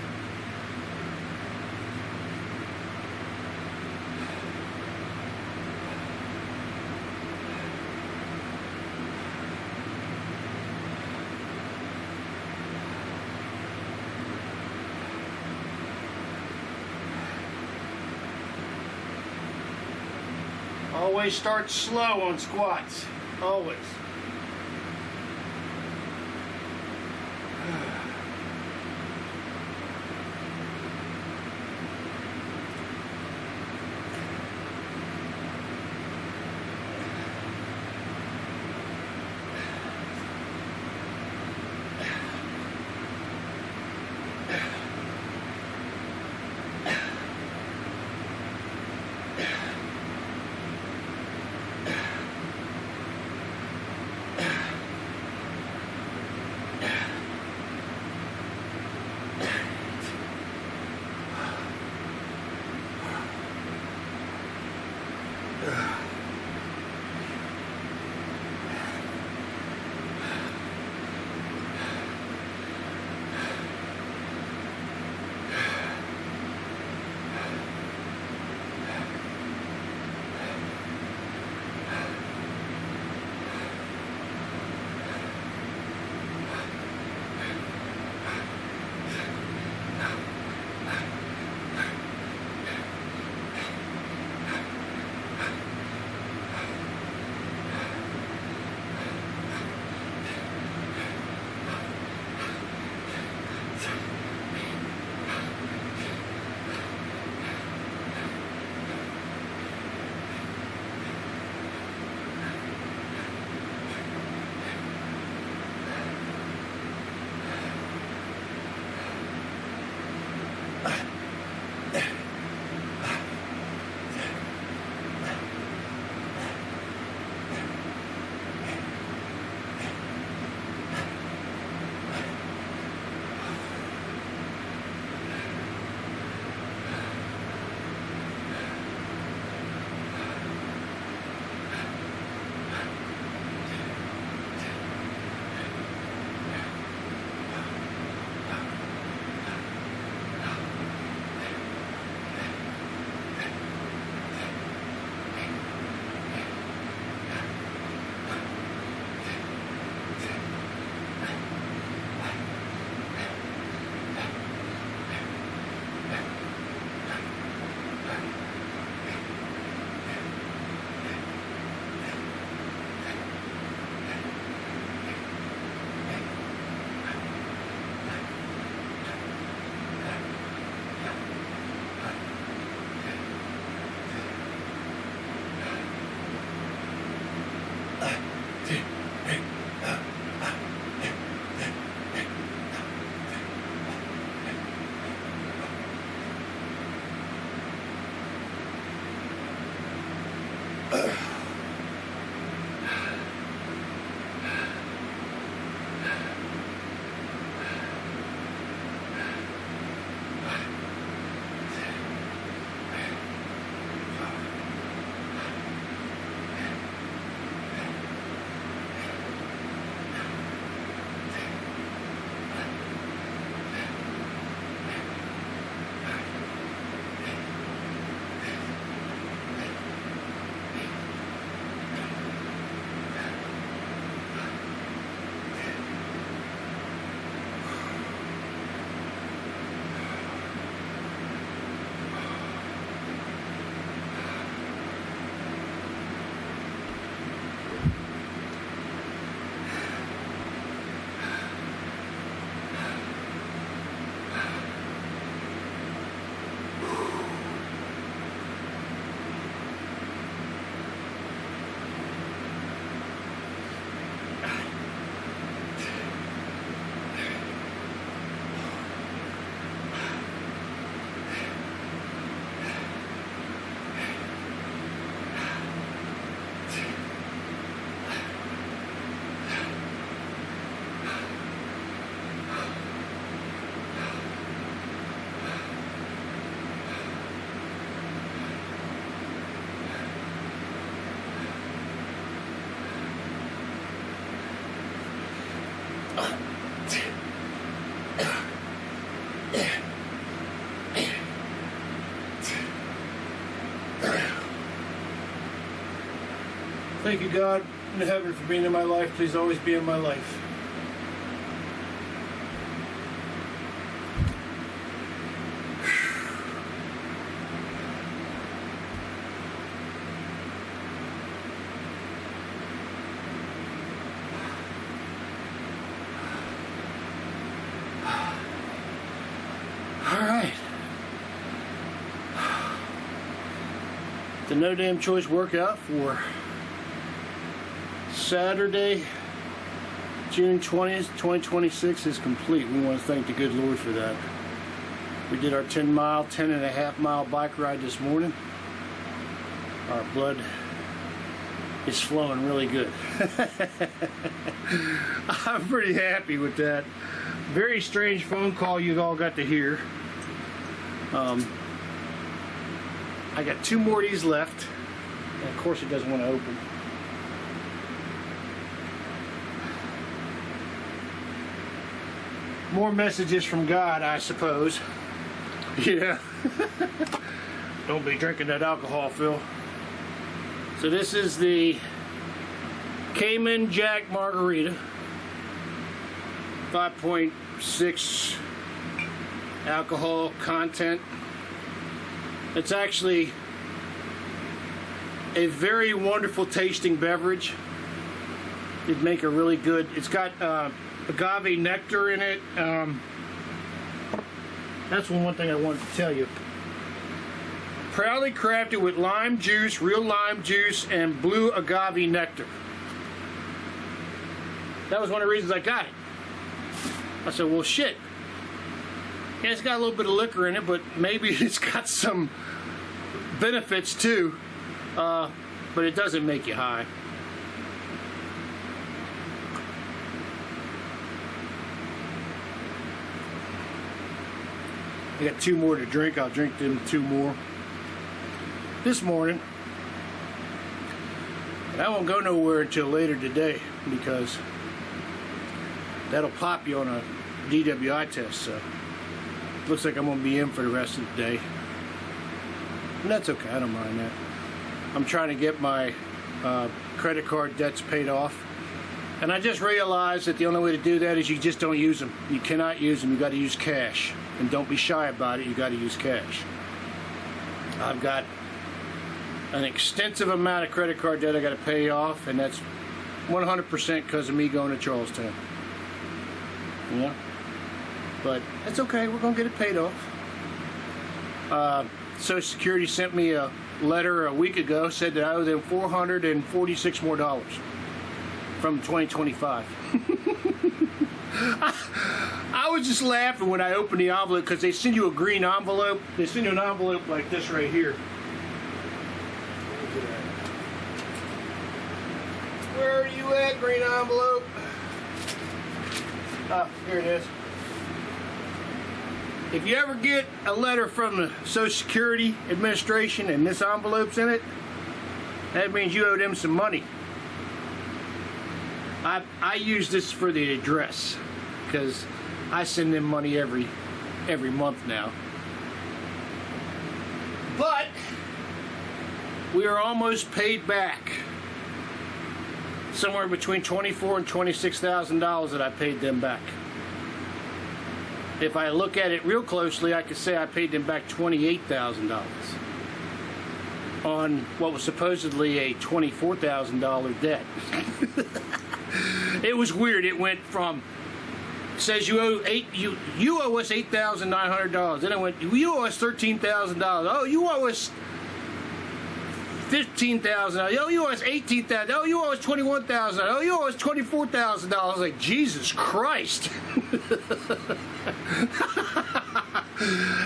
Always start slow on squats, always. Thank you, God in heaven, for being in my life. Please always be in my life. Alright. The No Damn Choice workout for Saturday, June 20th, 2026 is complete. We want to thank the good Lord for that. We did our 10.5 mile bike ride this morning. Our blood is flowing really good. I'm pretty happy with that. Very strange phone call you all got to hear. I got 2 more of these left, and of course it doesn't want to open. More messages from God, I suppose. Yeah. Don't be drinking that alcohol, Phil. So this is the Cayman Jacks Margarita. 5.6 alcohol content. It's actually a very wonderful tasting beverage. It'd make a really good, it's got agave nectar in it. That's one thing I wanted to tell you. Proudly crafted with lime juice, real lime juice, and blue agave nectar. That was one of the reasons I got it. I said, well, shit. Yeah, it's got a little bit of liquor in it, but maybe it's got some benefits too. But it doesn't make you high. I got 2 more to drink. I'll drink them 2 more this morning. And I won't go nowhere until later today because that'll pop you on a DWI test. So looks like I'm going to be in for the rest of the day. And that's okay. I don't mind that. I'm trying to get my credit card debts paid off. And I just realized that the only way to do that is you just don't use them. You cannot use them. You got to use cash. And don't be shy about it. You got to use cash. I've got an extensive amount of credit card debt I got to pay off, and that's 100% because of me going to Charlestown. Yeah. But that's okay. We're going to get it paid off. Social Security sent me a letter a week ago, said that I owe them $446 more from 2025. I was just laughing when I opened the envelope because they send you a green envelope. They send you an envelope like this right here. Where are you at, green envelope? Ah, here it is. If you ever get a letter from the Social Security Administration and this envelope's in it, that means you owe them some money. I use this for the address because I send them money every month now. But we are almost paid back. Somewhere between $24,000 and $26,000 that I paid them back. If I look at it real closely, I could say I paid them back $28,000 on what was supposedly a $24,000 debt. It was weird. It went from, it says you owe you owe us $8,900. Then it went, you owe us $13,000. Oh, you owe us $15,000. Oh, you owe us $18,000. Oh, you owe us $21,000. Oh, you owe us $24,000. I was like, Jesus Christ.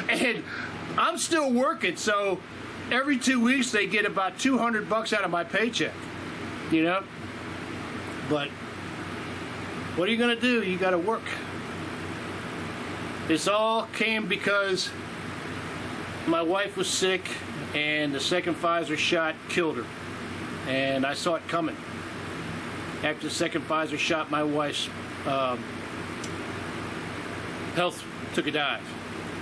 And I'm still working, so every 2 weeks they get about $200 out of my paycheck, you know. But what are you gonna do? You gotta work. This all came because my wife was sick and the second Pfizer shot killed her, and I saw it coming. After the second Pfizer shot, my wife's health took a dive.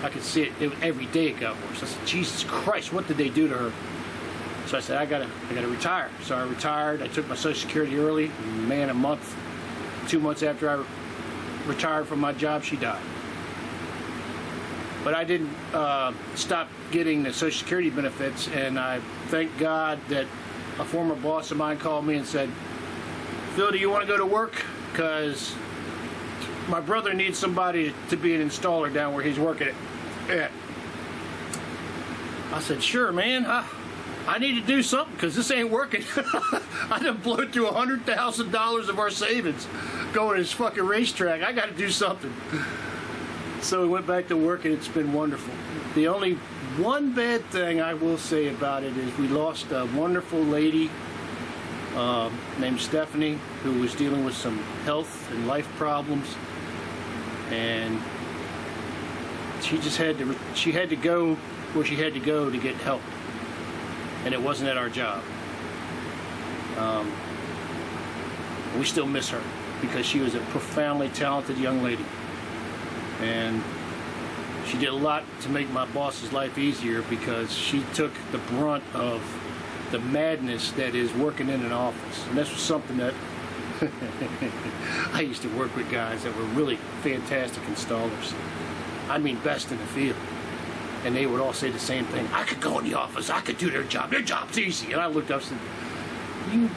I could see it. Every day it got worse. I said, Jesus Christ, what did they do to her? So I said, I gotta retire. So I retired. I took my Social Security early. And man, 2 months after I retired from my job, she died. But I didn't stop getting the Social Security benefits, and I thank God that a former boss of mine called me and said, Phil, do you want to go to work? Because my brother needs somebody to be an installer down where he's working at. I said, sure, man. I need to do something because this ain't working. I done blowed through $100,000 of our savings going to this fucking racetrack. I got to do something. So we went back to work, and it's been wonderful. The only one bad thing I will say about it is we lost a wonderful lady named Stephanie, who was dealing with some health and life problems, and she had to go where she had to go to get help, and it wasn't at our job. We still miss her because she was a profoundly talented young lady, and she did a lot to make my boss's life easier because she took the brunt of the madness that is working in an office. And this was something that I used to work with guys that were really fantastic installers. I mean, best in the field. And they would all say the same thing. I could go in the office. I could do their job. Their job's easy. And I looked up and said, you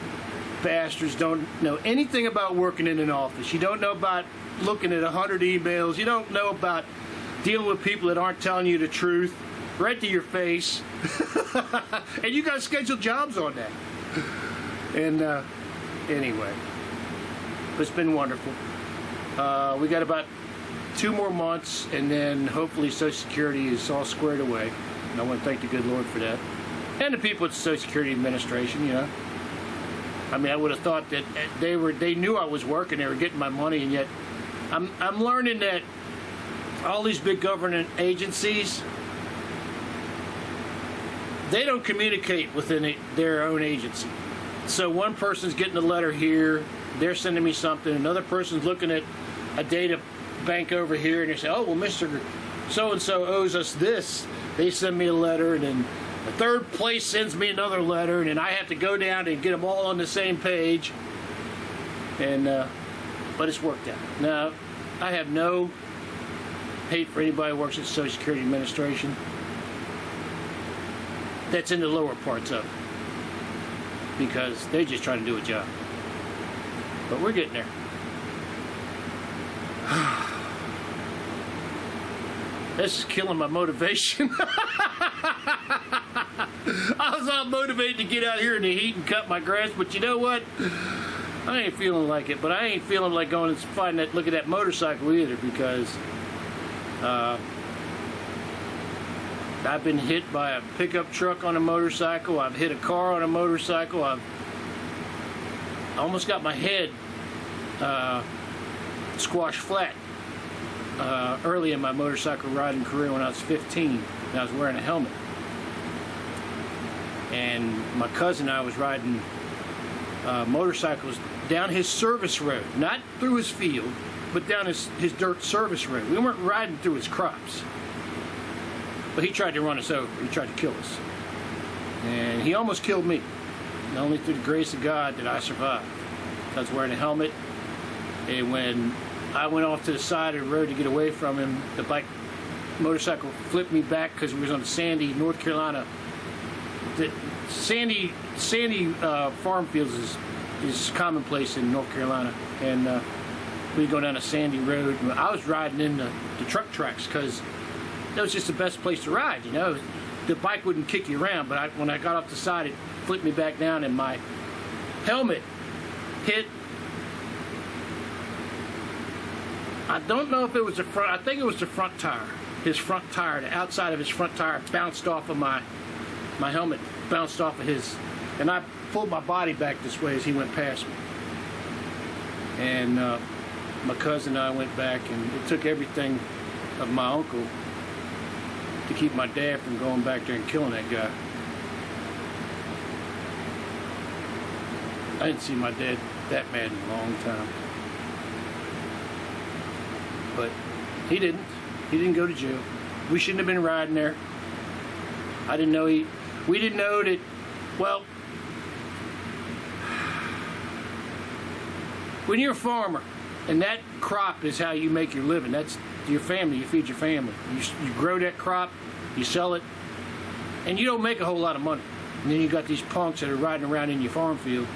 bastards don't know anything about working in an office. You don't know about looking at 100 emails. You don't know about dealing with people that aren't telling you the truth right to your face. And you got scheduled jobs on that. And anyway, it's been wonderful. We got about 2 more months, and then hopefully Social Security is all squared away. And I want to thank the good Lord for that. And the people at the Social Security Administration, you know. I mean, I would have thought that they knew I was working, they were getting my money, and yet I'm learning that all these big government agencies, they don't communicate within their own agency. So one person's getting a letter here, they're sending me something, another person's looking at a data bank over here, and they say, oh, well, Mr. So-and-so owes us this. They send me a letter, and then the third place sends me another letter, and then I have to go down and get them all on the same page. And but it's worked out. Now, I have no hate for anybody who works at the Social Security Administration. That's in the lower parts of it, because they just try to do a job. But we're getting there. This is killing my motivation. I was all motivated to get out here in the heat and cut my grass, but you know what? I ain't feeling like it. But I ain't feeling like going and look at that motorcycle either, because I've been hit by a pickup truck on a motorcycle. I've hit a car on a motorcycle. I almost got my head squashed flat early in my motorcycle riding career when I was 15, and I was wearing a helmet. And my cousin and I was riding motorcycles down his service road, not through his field, but down his dirt service road. We weren't riding through his crops. But he tried to run us over. He tried to kill us. And he almost killed me. And only through the grace of God did I survive. I was wearing a helmet, and when I went off to the side of the road to get away from him, the motorcycle flipped me back because we was on the sandy North Carolina. The sandy farm fields is commonplace in North Carolina, and we go down a sandy road. I was riding in the truck tracks because that was just the best place to ride, you know. The bike wouldn't kick you around, but when I got off the side, it flipped me back down, and my helmet hit. I don't know if it was the front. I think it was the front tire. His front tire, the outside of his front tire bounced off of my helmet, bounced off of his, and I pulled my body back this way as he went past me. And my cousin and I went back, and it took everything of my uncle to keep my dad from going back there and killing that guy. I didn't see my dad that mad in a long time. But he didn't. He didn't go to jail. We shouldn't have been riding there. I didn't know we didn't know that Well, when you're a farmer, and that crop is how you make your living, that's your family, you feed your family. You grow that crop, you sell it, and you don't make a whole lot of money. And then you got these punks that are riding around in your farm field.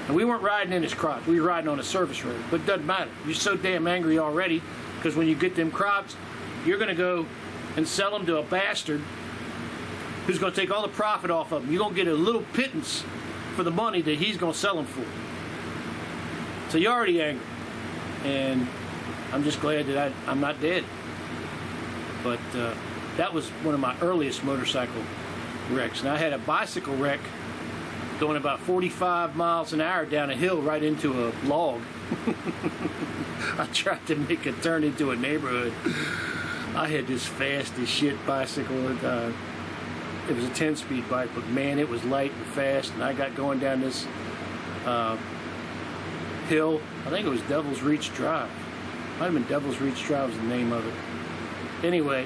And we weren't riding in his crops, we were riding on a service road. But it doesn't matter. You're so damn angry already, because when you get them crops, you're going to go and sell them to a bastard who's going to take all the profit off of them. You're going to get a little pittance for the money that he's going to sell them for. So you're already angry. And I'm just glad that I'm not dead. But that was one of my earliest motorcycle wrecks. And I had a bicycle wreck going about 45 miles an hour down a hill right into a log. I tried to make a turn into a neighborhood. I had this fast as shit bicycle. It was a 10-speed bike, but man, it was light and fast. And I got going down this hill. I think it was Devil's Reach Drive. Might have been Devil's Reach Drive was the name of it. Anyway,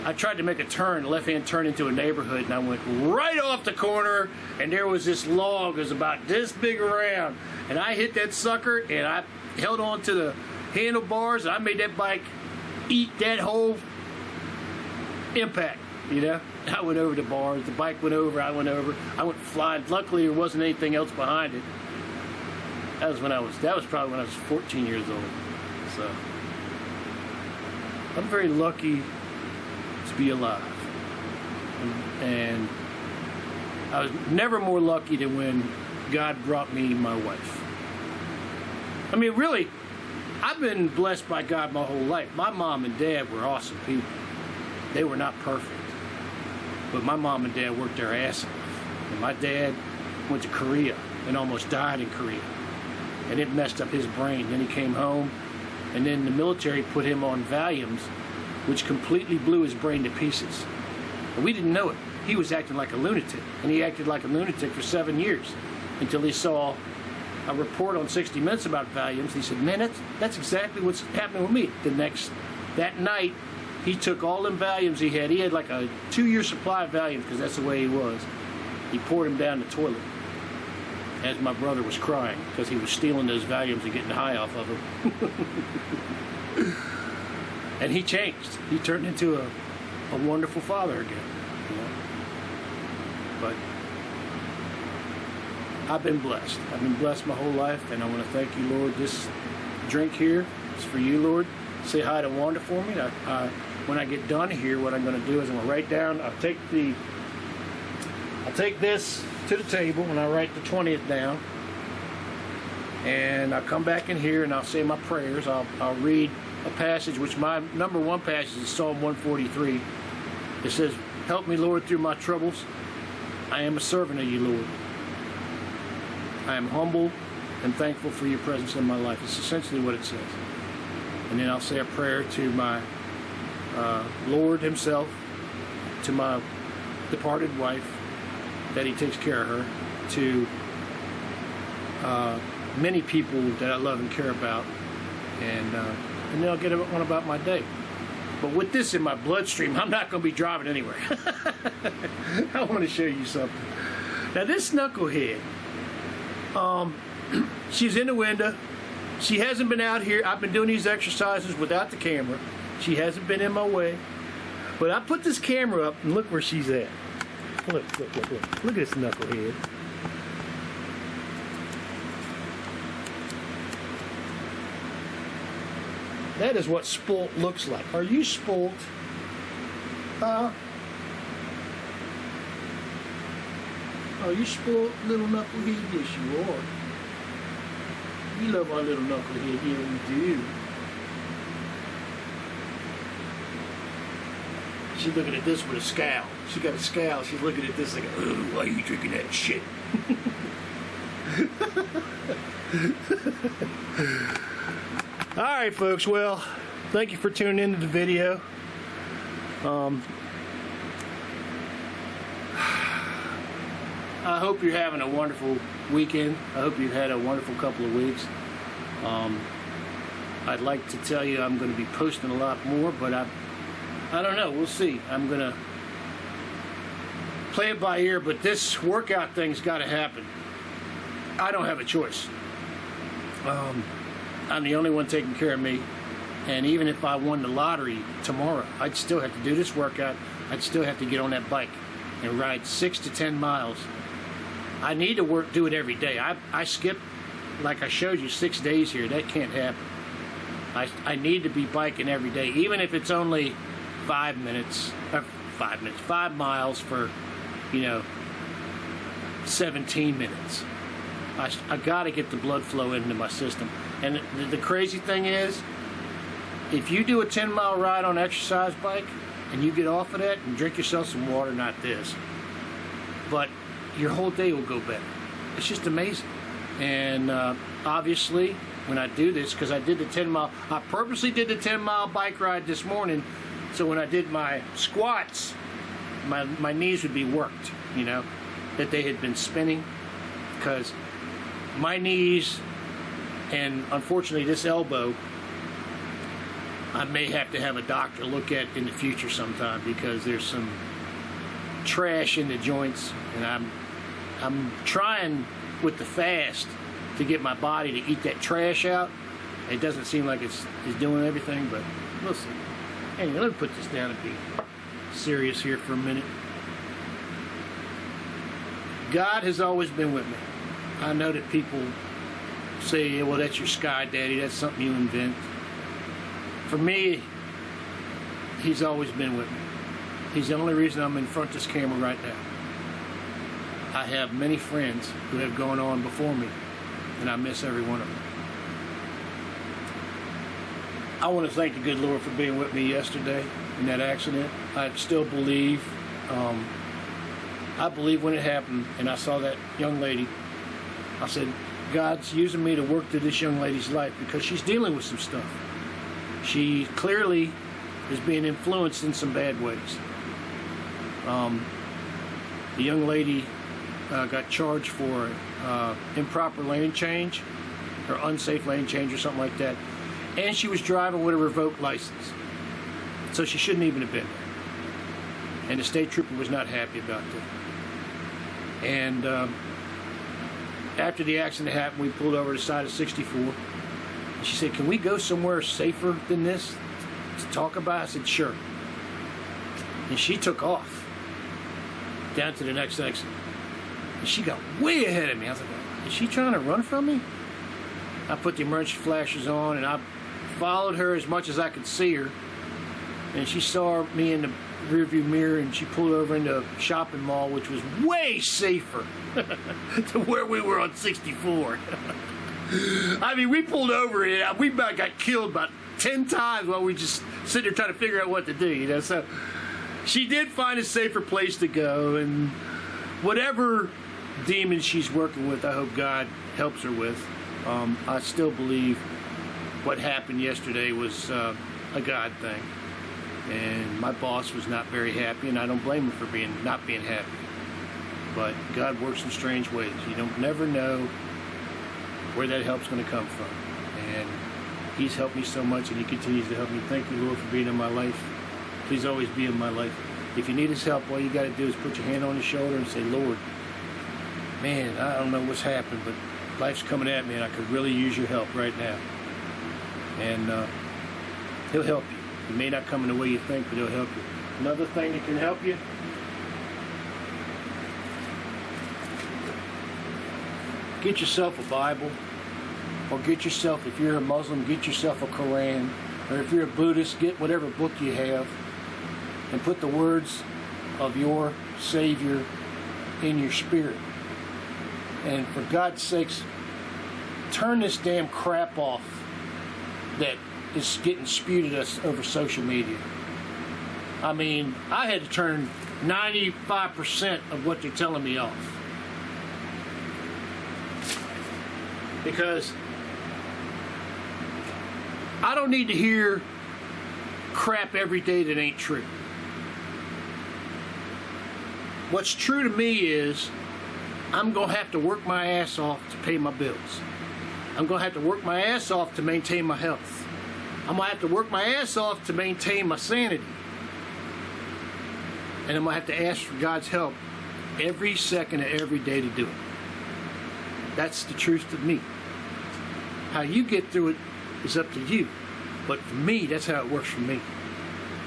I tried to make a turn, a left-hand turn into a neighborhood, and I went right off the corner, and there was this log that was about this big around, and I hit that sucker, and I held on to the handlebars, and I made that bike eat that whole impact, you know? I went over the bars, the bike went over, I went over, I went flying. Luckily, there wasn't anything else behind it. That was probably when I was 14 years old. So, I'm very lucky to be alive. And I was never more lucky than when God brought me my wife. I mean, really, I've been blessed by God my whole life. My mom and dad were awesome people. They were not perfect. But my mom and dad worked their ass off. And my dad went to Korea and almost died in Korea. And it messed up his brain. Then he came home, and then the military put him on Valiums, which completely blew his brain to pieces. And we didn't know it. He was acting like a lunatic, and he acted like a lunatic for 7 years until he saw a report on 60 Minutes about Valiums. He said, man, that's exactly what's happening with me. That night, he took all them Valiums he had. He had like a 2-year supply of Valiums, because that's the way he was. He poured them down the toilet as my brother was crying, because he was stealing those Valiums and getting high off of them. And he changed. He turned into a wonderful father again. You know? But I've been blessed. I've been blessed my whole life, and I want to thank you, Lord. This drink here is for you, Lord. Say hi to Wanda for me. When I get done here, what I'm going to do is I'm going to write down. I'll take this to the table, and I'll write the 20th down. And I'll come back in here, and I'll say my prayers. I'll read a passage, which my number one passage is Psalm 143. It says, help me, Lord, through my troubles. I am a servant of you, Lord. I am humble and thankful for your presence in my life. It's essentially what it says. And then I'll say a prayer to my Lord himself, to my departed wife, that he takes care of her, to many people that I love and care about, and then I'll get one about my day. But with this in my bloodstream, I'm not going to be driving anywhere. I want to show you something. Now this knucklehead, she's in the window. She hasn't been out here. I've been doing these exercises without the camera. She hasn't been in my way. But I put this camera up, and look where she's at. Look. Look at this knucklehead. That is what spoilt looks like. Are you spoilt? Are you spoilt, little knucklehead? Yes, you are. We love our little knucklehead. Yeah, we do. She's looking at this with a scowl. She got a scowl. She's looking at this like, oh, why are you drinking that shit? All right, folks. Well, thank you for tuning into the video. I hope you're having a wonderful weekend. I hope you've had a wonderful couple of weeks. I'd like to tell you I'm going to be posting a lot more, but I don't know. We'll see. I'm going to play it by ear, but this workout thing's got to happen. I don't have a choice. I'm the only one taking care of me. And even if I won the lottery tomorrow, I'd still have to do this workout. I'd still have to get on that bike and ride 6 to 10 miles. I need to do it every day. I skip, like I showed you, 6 days here. That can't happen. I need to be biking every day, even if it's only 5 miles for, 17 minutes. I got to get the blood flow into my system. And the crazy thing is, if you do a 10-mile ride on an exercise bike and you get off of that and drink yourself some water, not this, but your whole day will go better. It's just amazing. And obviously, when I do this, because I did the 10-mile, I purposely did the 10-mile bike ride this morning, so when I did my squats, my knees would be worked, that they had been spinning, because my knees and unfortunately this elbow, I may have to have a doctor look at in the future sometime, because there's some trash in the joints, and I'm trying with the fast to get my body to eat that trash out. It doesn't seem like it's doing everything, but we'll see. Anyway, let me put this down and be serious here for a minute. God has always been with me. I know that people say, well, that's your sky daddy, that's something you invent. For me, he's always been with me. He's the only reason I'm in front of this camera right now. I have many friends who have gone on before me, and I miss every one of them. I want to thank the good Lord for being with me yesterday in that accident. I still believe. I believe when it happened and I saw that young lady, I said, God's using me to work through this young lady's life, because she's dealing with some stuff. She clearly is being influenced in some bad ways. The young lady got charged for improper lane change, or unsafe lane change, or something like that. And she was driving with a revoked license. So she shouldn't even have been there. And the state trooper was not happy about that. And after the accident happened, we pulled over to the side of 64. And she said, can we go somewhere safer than this to talk about it? I said, sure. And she took off down to the next exit. And she got way ahead of me. I was like, is she trying to run from me? I put the emergency flashers on, and I followed her as much as I could see her. And she saw me in the rearview mirror, and she pulled over into a shopping mall, which was way safer to where we were on 64. I mean, we pulled over, and we about got killed about 10 times while we just sitting there trying to figure out what to do, So she did find a safer place to go, and whatever demons she's working with, I hope God helps her with. I still believe what happened yesterday was a God thing. And my boss was not very happy, and I don't blame him for not being happy. But God works in strange ways. You don't never know where that help's going to come from. And he's helped me so much, and he continues to help me. Thank you, Lord, for being in my life. Please always be in my life. If you need his help, all you got to do is put your hand on his shoulder and say, Lord, man, I don't know what's happened, but life's coming at me, and I could really use your help right now. And he'll help you. It may not come in the way you think, but he'll help you. Another thing that can help you, get yourself a Bible, or get yourself, if you're a Muslim, get yourself a Quran, or if you're a Buddhist, get whatever book you have, and put the words of your Savior in your spirit. And for God's sakes, turn this damn crap off that is getting spewed at us over social media. I mean, I had to turn 95% of what they're telling me off. Because I don't need to hear crap every day that ain't true. What's true to me is I'm going to have to work my ass off to pay my bills. I'm going to have to work my ass off to maintain my health. I'm going to have to work my ass off to maintain my sanity. And I'm going to have to ask for God's help every second of every day to do it. That's the truth to me. How you get through it is up to you. But for me, that's how it works for me.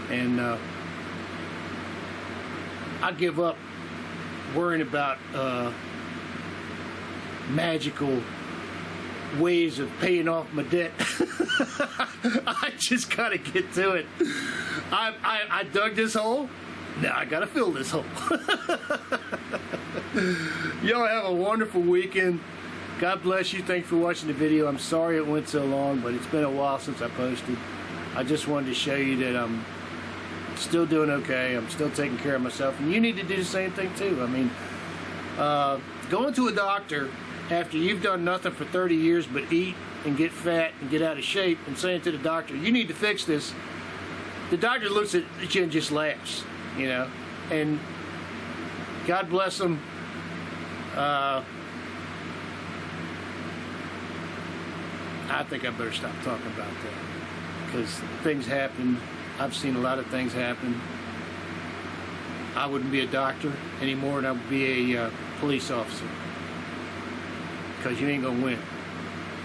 And I give up worrying about magical ways of paying off my debt. I just gotta get to it. I dug this hole. Now I gotta fill this hole. Y'all have a wonderful weekend. God bless you. Thanks for watching the video. I'm sorry it went so long, but it's been a while since I posted. I just wanted to show you that I'm still doing okay. I'm still taking care of myself, and you need to do the same thing too. I mean, going to a doctor after you've done nothing for 30 years but eat and get fat and get out of shape, and saying to the doctor, you need to fix this, the doctor looks at you and just laughs, you know. And God bless them. I think I better stop talking about that, because things happen. I've seen a lot of things happen. I wouldn't be a doctor anymore, and I would be a police officer, because you ain't gonna win.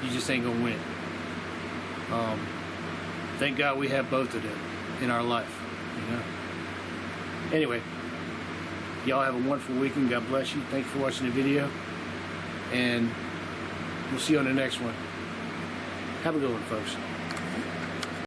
You just ain't gonna win. Thank God we have both of them in our life, you know. Anyway, y'all have a wonderful weekend. God bless you. Thanks for watching the video, and we'll see you on the next one. Have a good one, folks.